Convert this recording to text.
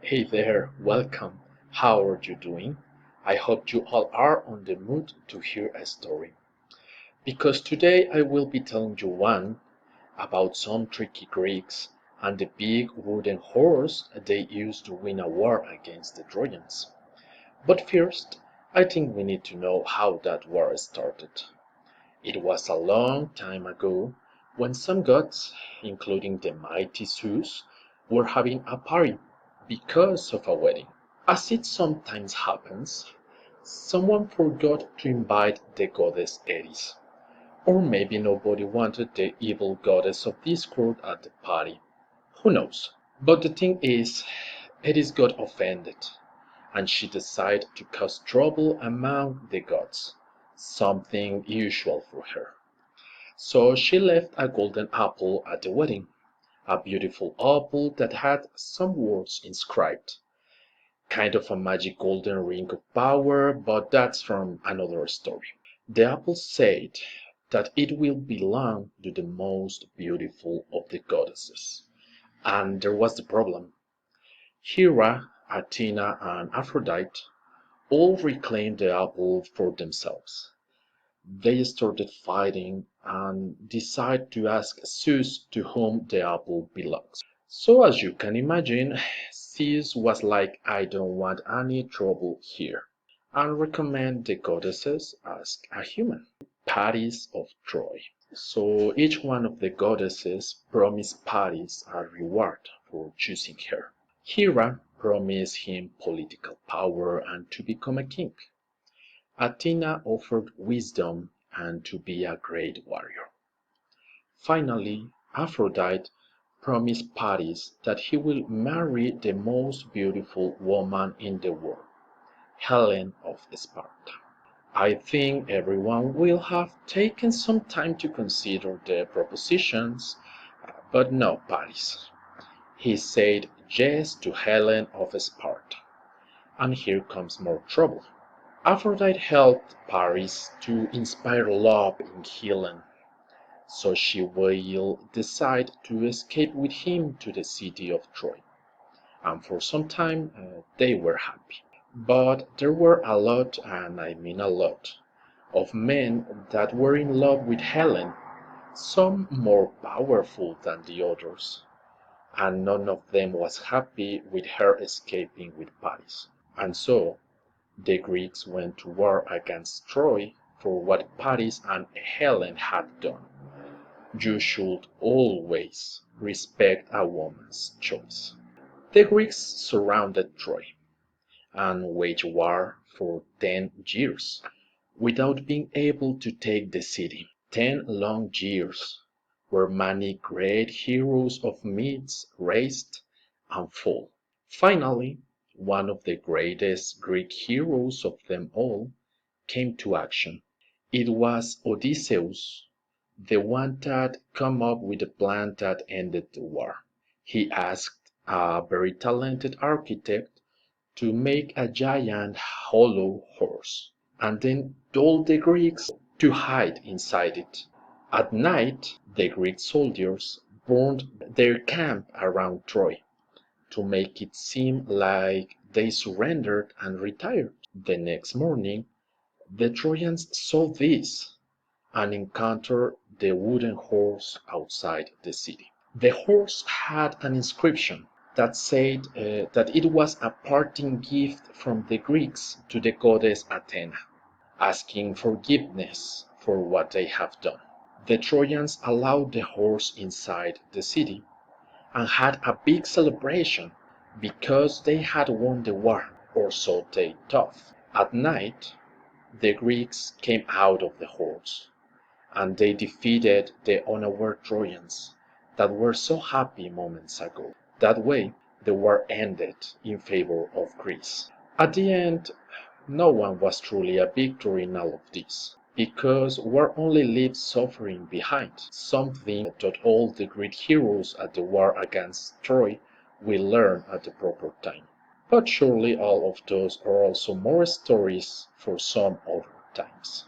Hey there, welcome. How are you doing? I hope you all are on the mood to hear a story. Because today I will be telling you one about some tricky Greeks and the big wooden horse they used to win a war against the Trojans. But first, I think we need to know how that war started. It was a long time ago when some gods, including the mighty Zeus, were having a party because of a wedding. As it sometimes happens, someone forgot to invite the goddess Eris, or maybe nobody wanted the evil goddess of discord at the party. Who knows? But the thing is, Eris got offended, and she decided to cause trouble among the gods, something usual for her. So she left a golden apple at the wedding, a beautiful apple that had some words inscribed. Kind of a magic golden ring of power, but that's from another story. The apple said that it will belong to the most beautiful of the goddesses. And there was the problem. Hera, Athena, and Aphrodite all reclaimed the apple for themselves. They started fighting and decided to ask Zeus to whom the apple belongs. So as you can imagine, Zeus was like, I don't want any trouble here, and recommend the goddesses ask a human, Paris of Troy. So each one of the goddesses promised Paris a reward for choosing her. Hera promised him political power and to become a king. Athena offered wisdom and to be a great warrior. Finally, Aphrodite promised Paris that he will marry the most beautiful woman in the world, Helen of Sparta. I think everyone will have taken some time to consider the propositions, but no Paris. He said yes to Helen of Sparta. And here comes more trouble. Aphrodite helped Paris to inspire love in Helen, so she will decide to escape with him to the city of Troy. And for some time they were happy. But there were a lot, and I mean a lot, of men that were in love with Helen, some more powerful than the others, and none of them was happy with her escaping with Paris. And so the Greeks went to war against Troy for what Paris and Helen had done. You should always respect a woman's choice. The Greeks surrounded Troy and waged war for 10 years without being able to take the city. 10 long years where many great heroes of myths raised and fall. Finally, one of the greatest Greek heroes of them all came to action. It was Odysseus, the one that came up with the plan that ended the war. He asked a very talented architect to make a giant hollow horse, and then told the Greeks to hide inside it. At night, the Greek soldiers burned their camp around Troy to make it seem like they surrendered and retired. The next morning, the Trojans saw this and encountered the wooden horse outside the city. The horse had an inscription that said that it was a parting gift from the Greeks to the goddess Athena, asking forgiveness for what they have done. The Trojans allowed the horse inside the city and had a big celebration because they had won the war, or so they thought. At night, the Greeks came out of the horse, and they defeated the unaware Trojans that were so happy moments ago. That way, the war ended in favor of Greece. At the end, no one was truly a victor in all of this, because war only leaves suffering behind, something that all the great heroes at the war against Troy will learn at the proper time. But surely all of those are also more stories for some other times.